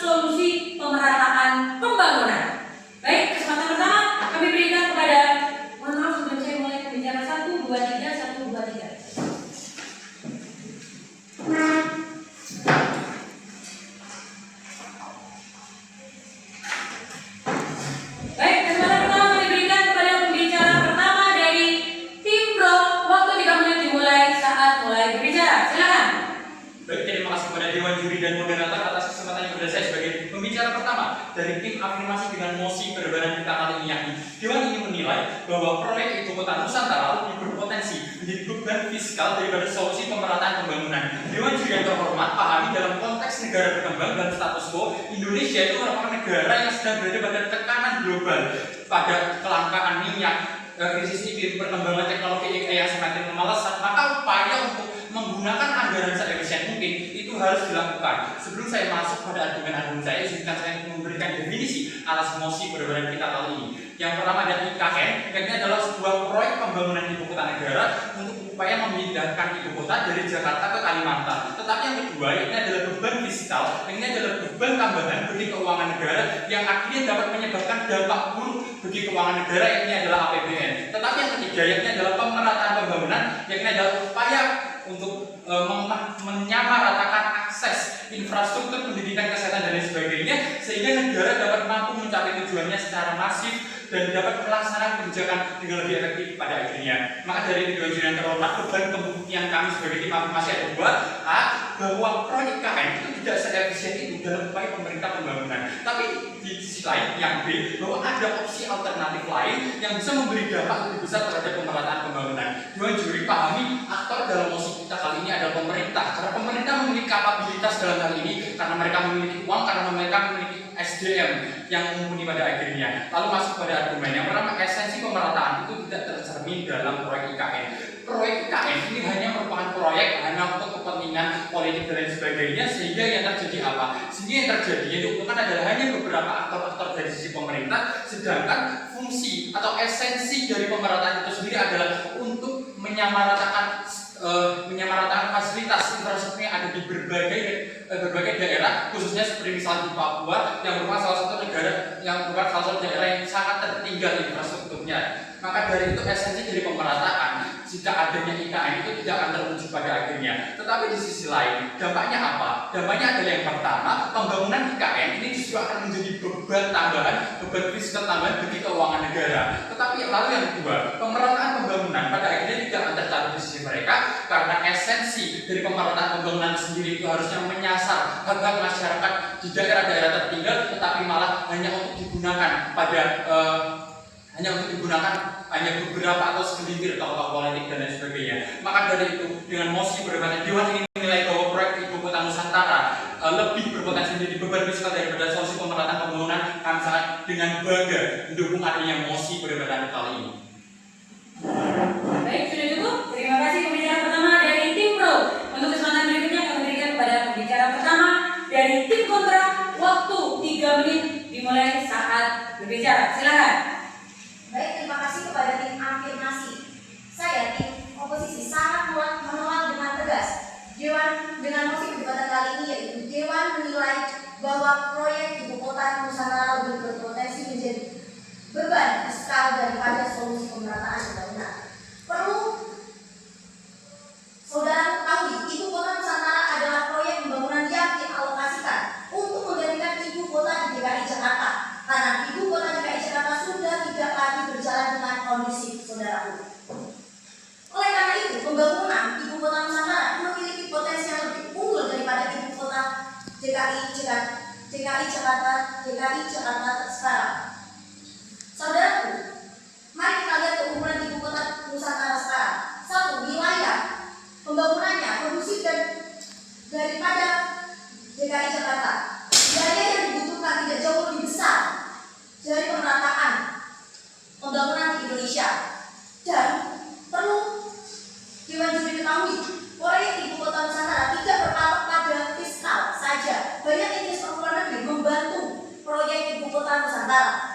solusi pemerataan pembangunan. Baik, kesempatan pertama kami berikan kepada, mohon maaf sebelum saya mulai pembicara 1, 2, 3, 1, 2, 3. Baik, kesempatan pertama kami berikan kepada pembicara pertama dari tim Pro. Waktu 3 menit dimulai saat mulai berbicara. Silakan. Baik, terima kasih kepada Dewan Juri dan Moderator atas kesempatan yang kepada saya sebagai pembicara pertama dari tim afirmasi dengan mosi perubahan kita kali ini, yakni Dewan ini menilai bahwa proyek ibu kota Nusantara lebih berpotensi menjadi beban fiskal daripada solusi pemerataan pembangunan. Dewan Juri yang terhormat, pahami dalam konteks negara berkembang dan status quo, Indonesia itu merupakan negara yang sedang berada pada tekanan global pada kelangkaan minyak, krisis iklim, perkembangan teknologi yang semakin melesat, maka upaya untuk menggunakan anggaran seefisien mungkin itu harus dilakukan. Sebelum saya masuk pada argumen saya, izinkan saya memberikan definisi atas mosi perubahan kita kali ini. Yang pertama adalah IKN, ini adalah sebuah proyek pembangunan ibu kota negara untuk upaya memindahkan ibu kota dari Jakarta ke Kalimantan. Tetapi yang kedua, ini adalah beban fiskal, ini adalah beban tambahan bagi keuangan negara yang akhirnya dapat menyebabkan dampak buruk bagi keuangan negara, ini adalah APBN. Tetapi yang ketiga, ini adalah pemerataan pembangunan, ini adalah upaya untuk menyamaratakan akses infrastruktur pendidikan, kesehatan, dan lain sebagainya, sehingga negara dapat mampu mencapai tujuannya secara masif dan dapat melaksanakan kebijakan dengan lebih efektif pada akhirnya. Maka dari Dewan Juri yang terhormat, beban pembuktian kami sebagai tim afirmasi ada dua. A, bahwa proyek KN itu tidak se-efisien itu dalam upaya pemerintah pembangunan. Tapi di sisi lain, yang B, bahwa ada opsi alternatif lain yang bisa memberi dampak lebih besar terhadap pemerataan pembangunan. Dewan Juri pahami aktor dalam mosi kita kali ini adalah pemerintah. Karena pemerintah memiliki kapabilitas dalam hal ini, karena mereka memiliki uang, karena mereka memiliki SDM yang mumpuni pada akhirnya. Lalu masuk pada argumen yang pertama, esensi pemerataan itu tidak tercermin dalam proyek IKN. Proyek IKN ini hanya merupakan proyek hanya untuk kepentingan politik dan lain sebagainya, sehingga yang terjadi apa? Sehingga yang terjadi yang diuntungkan adalah hanya beberapa aktor-aktor dari sisi pemerintah, sedangkan fungsi atau esensi dari pemerataan itu sendiri adalah untuk menyamaratakan fasilitas infrastruktur yang ada di berbagai daerah, khususnya seperti misalnya di Papua yang merupakan salah satu daerah yang sangat tertinggal infrastrukturnya. Maka dari itu esensi dari pemerataan, jika adanya IKN itu tidak akan terwujud pada akhirnya. Tetapi di sisi lain, dampaknya apa? Dampaknya adalah yang pertama, pembangunan IKN ini justru akan menjadi beban tambahan, beban fiskal tambahan bagi keuangan negara. Tetapi lalu yang kedua, pemerataan pembangunan pada akhirnya tidak akan tercapai di sisi mereka, karena esensi dari pemerataan pembangunan sendiri itu harusnya menyasar hak-hak masyarakat di daerah-daerah tertinggal, tetapi malah hanya untuk digunakan hanya beberapa atau segelintir tokoh politik dan lain sebagainya. Maka dari itu, dengan mosi perubahan Dewan ini menilai bahwa proyek ibu kota Nusantara lebih berpotensi menjadi beban fiskal daripada solusi pemerataan pembangunan. Kami sangat dengan bangga mendukung adanya mosi perubahan kali ini. Baik, sudah cukup. Terima kasih pembicara pertama dari tim Pro. Untuk kesempatan berikutnya kami berikan kepada pembicara pertama dari tim Kontra. Waktu 3 menit dimulai saat berbicara. Silakan. Baik, terima kasih kepada tim afirmasi. Saya tim oposisi sangat menolak dengan tegas Dewan dengan mosi perdebatan kali ini, yaitu Dewan menilai bahwa proyek ibu kota Nusantara lebih berpotensi menjadi beban fiskal daripada solusi pemerataan pembangunan. Perlu saudara ketahui, ibu kota Nusantara adalah proyek pembangunan yang dialokasikan untuk menggantikan ibu kota di DKI Jakarta, karena ibu kota DKI Jakarta sudah tidak lagi berjalan dengan kondusif, saudaraku. Oleh karena itu, pembangunan ibu kota Nusantara memiliki potensi yang lebih unggul daripada ibu kota DKI Jakarta sekarang. Saudaraku, mari kita lihat keunggulan ibu kota Nusantara sekarang. Satu, wilayah pembangunannya kondusif dan daripada DKI Jakarta. Biaya yang dibutuhkan tidak jauh lebih besar dari pemerataan pembangunan di Indonesia. Dan perlu Dewan Juri ketahui, proyek ibu kota Nusantara tidak berpatok pada fiskal saja. Banyak investor luar negeri membantu proyek ibu kota Nusantara.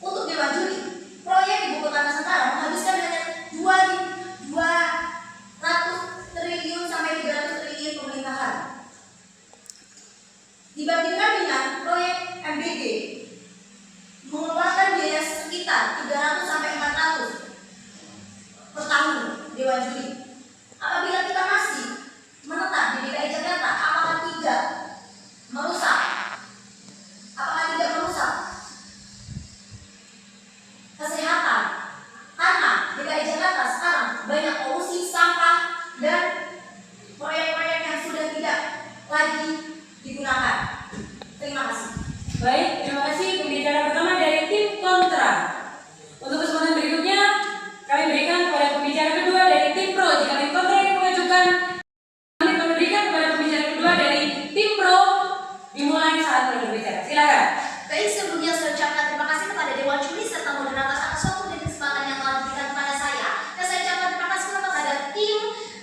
Untuk Dewan Juri, proyek ibu kota Nusantara menghabiskan hanya 200 triliun sampai 300 triliun pemerintahan. dibandingkan dengan proyek MBG mengeluarkan biaya sekitar 300 sampai 400 per tahun Dewan Juri. Apabila kita masih menetap di DKI Jakarta, apakah tidak merusak kesehatan? Karena DKI Jakarta sekarang banyak polusi, sampah, dan proyek-proyek yang sudah tidak lagi digunakan. Terima kasih. Baik, terima kasih pembicara pertama dari tim kontra. Untuk kesempatan berikutnya, kami berikan kepada pembicara kedua dari tim pro. Jika tim kontra yang mengajukan, kami berikan kepada pembicara kedua dari tim pro. Dimulai saat berbicara. Silakan. Baik, sebelumnya saya ucapkan terima kasih kepada Dewan Juri serta moderator atas waktu dan kesempatan yang telah diberikan kepada saya. Dan saya ucapkan terima kasih kepada tim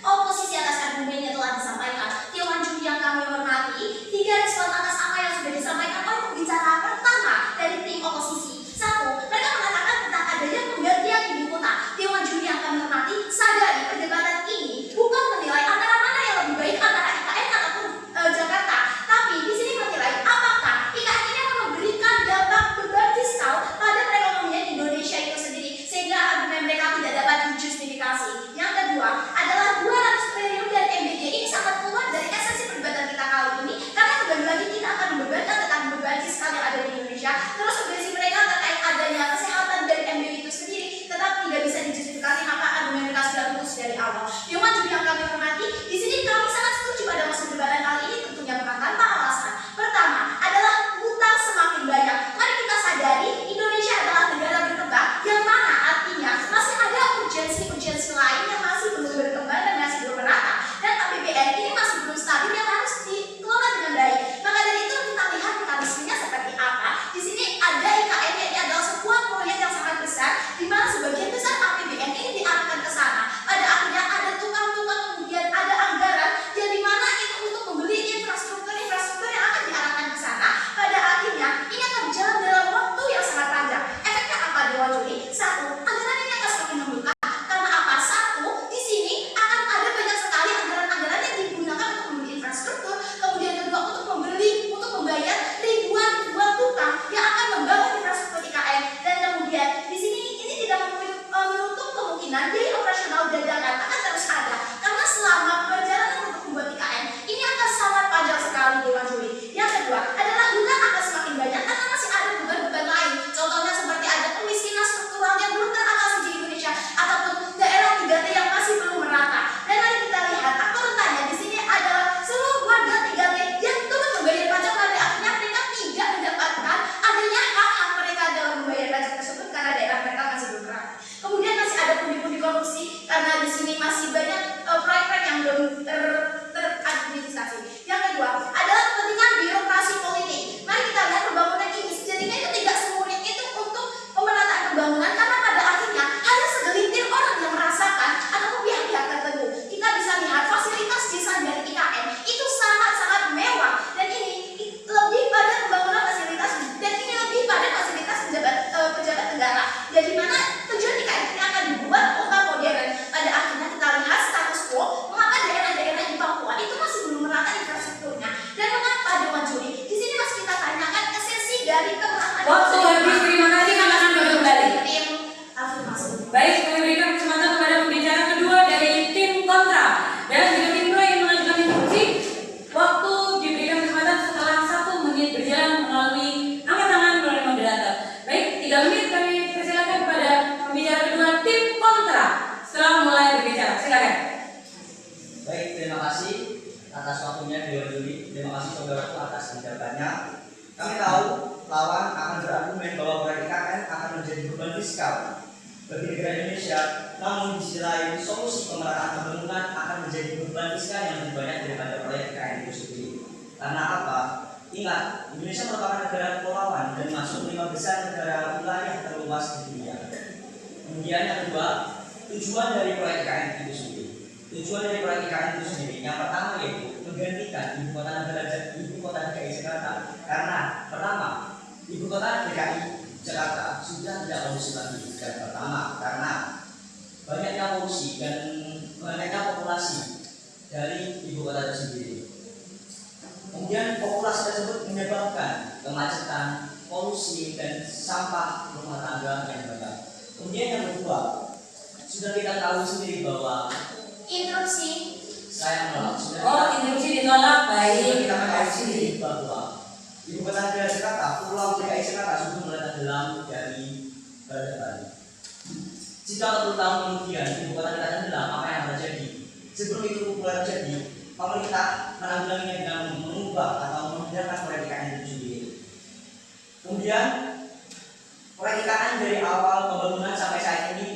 oposisi atas argumen yang telah disampaikan. Dewan Juri yang kami hormati, 3 respon atas apa yang sudah disampaikan oleh pembicara pertama dari tim oposisi. 1, mereka mengatakan tentang adanya penggantian ibu kota. Dewan Juri yang kami hormati, sadari perdebatan ini bukan menilai antara mana yang lebih baik antara IKN ataupun Jakarta, tapi di sini menilai apakah IKN ini akan memberikan dampak beban fiskal pada perekonomian Indonesia itu sendiri, sehingga argumen mereka tidak dapat dijustifikasi. Yang kedua adalah 200 triliun dan MBG ini sangat keluar dari esensi perdebatan kita kali ini, karena kembali lagi kita akan membebankan tentang beban fiskal yang ada di Indonesia. Terus urgensi mereka terkait adanya kesehatan dari MBG itu sendiri tetap tidak bisa dijustifikasi, maka argumen mereka sudah putus dari awal. Dewan Juri yang kami hormati, di sini kami sangat setuju pada masa perdebatan kali ini, tentunya bukan tanpa alasan. Pertama adalah utang semakin banyak. Mari kita sadari Indonesia adalah negara berkembang, yang mana artinya masih ada urgensi lain yang masih belum berkembang dan masih belum merata. Dan APBN ini masih belum stabil yang harus dikelola dengan baik. Maka dari itu kita lihat mekanismenya seperti apa. Di sini ada IKN, yang ini adalah sebuah proyek yang sangat besar, di mana sebagian besar APBN ini diarahkan ke sana. Pada akhirnya ada tukang-tukang, kemudian ada anggaran yang dimana itu untuk membeli infrastruktur yang akan diarahkan ke sana. Pada akhirnya ini akan berjalan dalam waktu yang sangat panjang. Efeknya apa, Dewan Juri? 1, anggaran ini akan semakin membengkak. Karena apa? 1, di sini akan ada banyak sekali anggaran-anggaran yang digunakan untuk membeli infrastruktur. Kemudian kedua, untuk membayar ribuan tukang yang akan membangun infrastruktur IKN. Dan kemudian di sini ini tidak menutup kemungkinan biaya operasional dadakan akan terus ada. Karena selama perjalanan untuk membuat IKN ini akan sangat panjang sekali, Dewan Juri. Yang kedua adalah hutang akan semakin banyak karena masih ada beban-beban lain. Contohnya seperti ada kemiskinan struktural yang belum teratasi di Indonesia, ataupun daerah 3T yang masih belum merata. Dan mari kita lihat aktor rentannya di sini adalah seluruh warga 3T yang turut membayar pajak, pada akhirnya mereka tidak mendapatkan adanya hak-hak mereka dalam membayar pajak tersebut karena daerah mereka masih belum merata. Kemudian masih ada pundi-pundi korupsi karena di sini masih banyak proyek-proyek yang belum teradministrasi. Yang kedua adalah kepentingan birokrasi politik. Mari kita lihat pembangunan ini sejatinya itu tidak semurni itu untuk pemerataan pembangunan, karena pada akhirnya hanya segelintir orang yang merasakan ataupun pihak-pihak tertentu. Kita bisa lihat fasilitas desain dari IKN itu sangat-sangat mewah, dan ini lebih pada pembangunan fasilitas, dan ini lebih pada fasilitas pejabat negara. Jadi mana tujuan IKN ini akan dibuat kota modern. Pada akhirnya kita lihat status quo, mengapa daerah-daerah di Papua itu masih belum merata infrastrukturnya, dan mengapa, Dewan Juri, di sini masih kita tanyakan esensi dari kemenangan. Waktu habis, terima kasih, kami akan kembali. Baik, kami berikan kesempatan kepada pembicara kedua dari tim kontra. Dan jika tim pro yang mengajukan instruksi, waktu diberikan kesempatan setelah 1 menit berjalan melalui angkat tangan melalui moderator. Baik, 3 menit kami persilakan kepada pembicara kedua tim kontra setelah mulai berbicara. Silakan. Baik, terima kasih atas waktunya Dewan Juri. Terima kasih saudaraku atas penjelasannya. Kami tahu lawan akan berargumen bahwa proyek IKN akan menjadi beban fiskal bagi negara Indonesia. Namun di sisi lain, solusi pemerataan pembangunan akan menjadi beban fiskal yang lebih banyak daripada proyek IKN itu sendiri. Karena apa? Ingat, Indonesia merupakan negara kepulauan dan masuk 5 besar negara wilayah terluas di dunia. Kemudian yang kedua, tujuan dari proyek IKN itu sendiri. Tujuan dari proyek IKN itu sendiri, yang pertama yaitu menggantikan ibu kota DKI Jakarta. Karena pertama, ibu kota DKI Jakarta sudah tidak kondusif lagi. Dan pertama, karena banyaknya polusi dan banyaknya populasi dari ibu kota itu sendiri. Kemudian populasi tersebut menyebabkan kemacetan, polusi, dan sampah rumah tangga yang banyak. Kemudian yang kedua, sudah kita tahu sendiri bahwa Interupsi. saya menolak. Interupsi ditolak. Sudah Baik, kita terima tahu kasih. sendiri bahwa Ibu kota negara Jakarta, Pulau DKI Jakarta sudah mulai tenggelam dari peradaban. Jika 40 tahun kemudian Ibu kota negara tenggelam, apa yang akan terjadi? Sebelum itu mulai terjadi, pemerintah menanggulanginya dengan mengubah atau membiarkan proyek IKN itu sendiri. Kemudian proyek IKN dari awal pembangunan sampai saat ini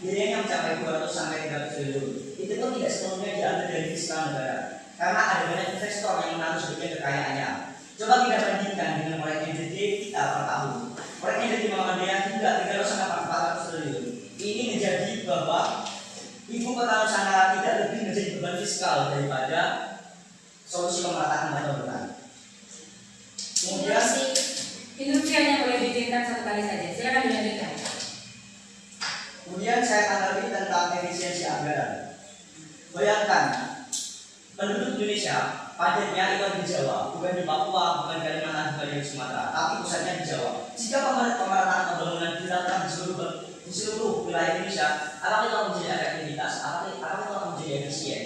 biayanya mencapai 200 sampai 300 triliun. Itu pun tidak sepenuhnya diambil dari fiskal negara, karena ada banyak investor yang menaruh sebagian kekayaannya. Coba kita bandingkan dengan proyek NJT kita per tahun. Proyek NJT memakan biaya hingga 300 sampai 400 triliun. Ini menjadi bahwa Ibu Kota Nusantara tidak lebih menjadi beban fiskal daripada solusi pemerataan pembangunan. Kemudian Interupsi hanya boleh diizinkan satu kali saja. Silakan dilanjutkan. Kemudian saya tanggapi tentang efisiensi anggaran. Bayangkan, penduduk Indonesia padatnya itu di Jawa, bukan di Papua, bukan di Kalimantan, bukan di Sumatera, tapi pusatnya di Jawa. Jika pemerataan pembangunan dilakukan di seluruh wilayah Indonesia, apakah itu akan menjadi efektivitas? Apakah itu akan menjadi efisien?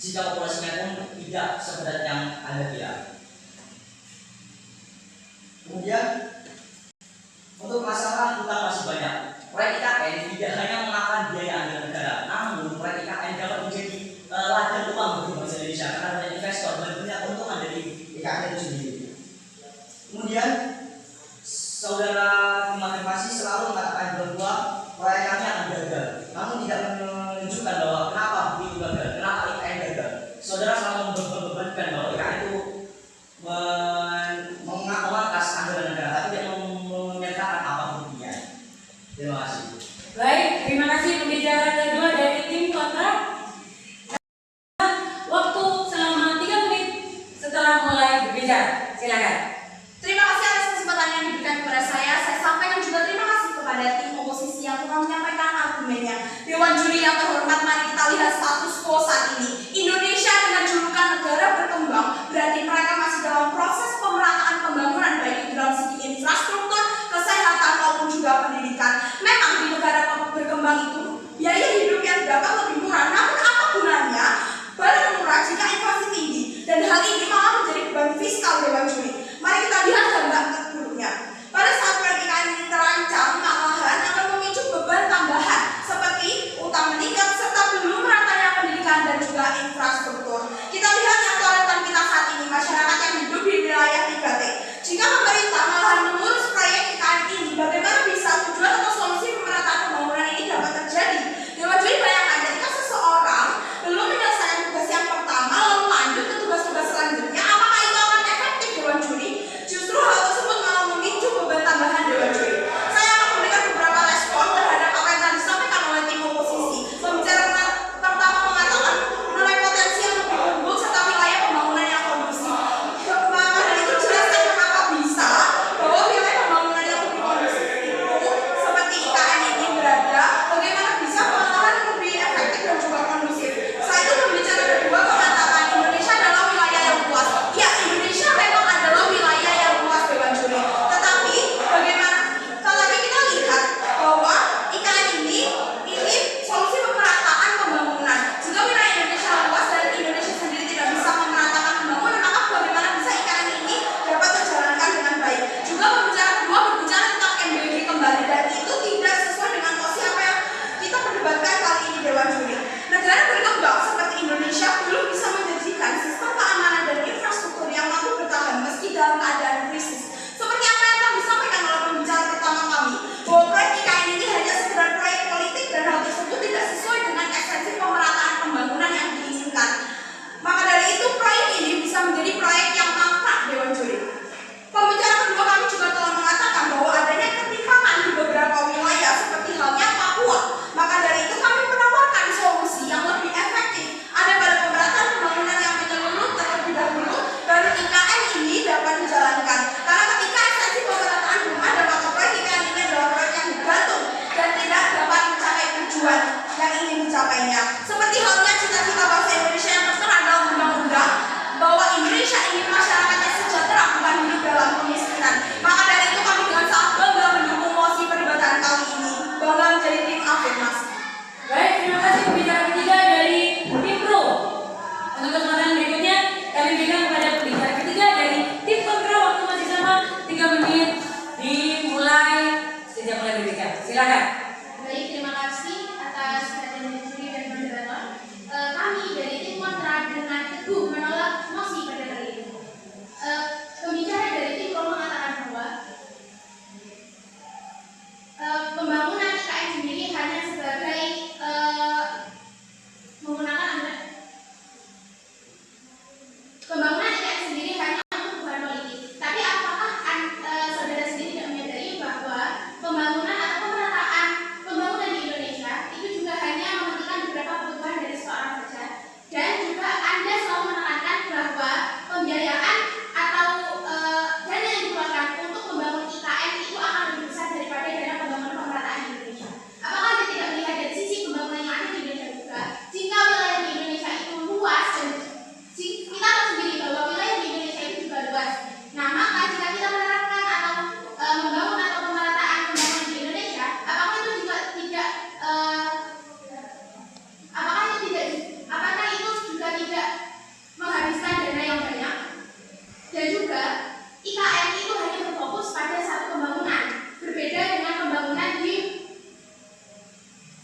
Jika populasinya pun tidak sepadat yang Anda kira. Kemudian untuk masalah utang masih banyak. Proyek IKN tidak hanya memakan biaya anggaran negara, namun proyek IKN dapat menjadi ladang uang bagi bangsa Indonesia karena banyak investor dan banyak keuntungan dari IKN itu sendiri. Kemudian saudara konfirmasi selalu mengatakan bahwa proyek kami akan gagal, namun tidak menunjukkan bahwa kenapa itu gagal, kenapa IKN gagal. Saudara selalu membebankan bahwa IKN itu memangkas anggaran negara, tapi tidak menyatakan apa buktinya. Terima kasih. Baik, terima kasih pembicara kedua dari tim kontrak. Waktu selama 3 menit setelah mulai berbicara. Silakan. Terima kasih atas kesempatan yang diberikan kepada saya. Saya sampaikan juga terima kasih kepada tim oposisi yang telah menyampaikan argumennya. Dewan juri yang terhormat, mari kita lihat status quo saat ini. Indonesia dengan julukan negara berkembang, berarti mereka masih dalam proses pemerataan pembangunan baik itu dalam segi infrastruktur, kesehatan maupun juga pendidikan. Memang di negara berkembang itu biaya hidup yang dapat lebih murah, namun apa gunanya barang murah jika inflasi tinggi, dan hal ini malah menjadi beban fiskal Dewan Juri. Mari kita lihat gambar terburuknya. Pada saat proyek IKN ini terancam, malahan akan memicu beban tambahan seperti utang meningkat serta belum meratanya pendidikan dan juga IKN itu hanya berfokus pada satu pembangunan, berbeda dengan pembangunan di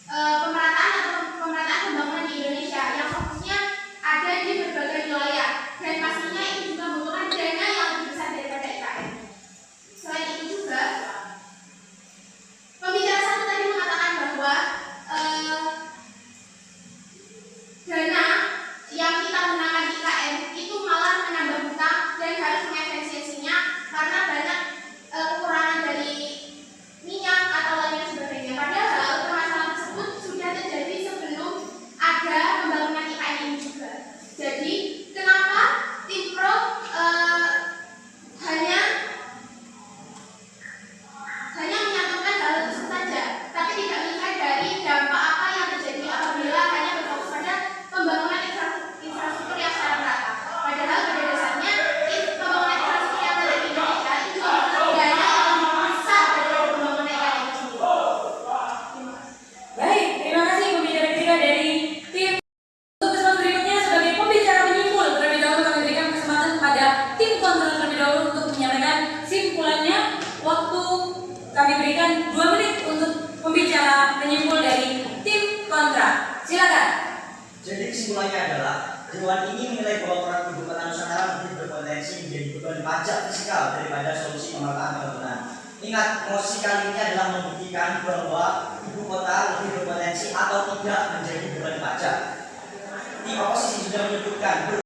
pemerataan pembangunan di Indonesia yang fokusnya ada di berbagai wilayah, dan pastinya itu juga membutuhkan dana yang lebih besar daripada IKN. Selain itu juga, pembicara satu tadi mengatakan bahwa dana yang kita gunakan di IKN itu malah menambah hutang dan harus mengefisiensinya karena banyak kekurangan dari minyak atau lainnya sebagainya. Padahal permasalahan tersebut sudah terjadi sebelum ada pembangunan IKN ini juga. Jadi kenapa tim pro hanya menyatukan hal tersebut saja, tapi tidak melihat dari dampak apa yang terjadi apabila hanya berfokus pada pembangunan infrastruktur yang secara merata. Padahal pada dasarnya pembangunan infrastruktur yang ada di Indonesia itu juga butuh dana yang lebih besar dari pembangunan IKN itu sendiri. Baik, terima kasih pembicara ketiga dari tim. Untuk kesempatan berikutnya sebagai pembicara penyimpul, terlebih dahulu kami berikan kesempatan kepada tim kontra terlebih dahulu untuk menyampaikan simpulannya. Waktu kami berikan 2 menit untuk pembicara penyimpul dari tim kontra. Silakan. Jadi kesimpulannya adalah Dewan ini menilai bahwa proyek ibu kota Nusantara lebih berpotensi menjadi beban pajak fiskal daripada solusi pemerataan pembangunan. Ingat, mosi kali ini adalah membuktikan bahwa ibu kota lebih berpotensi atau tidak menjadi beban pajak. Tim oposisi sudah menyebutkan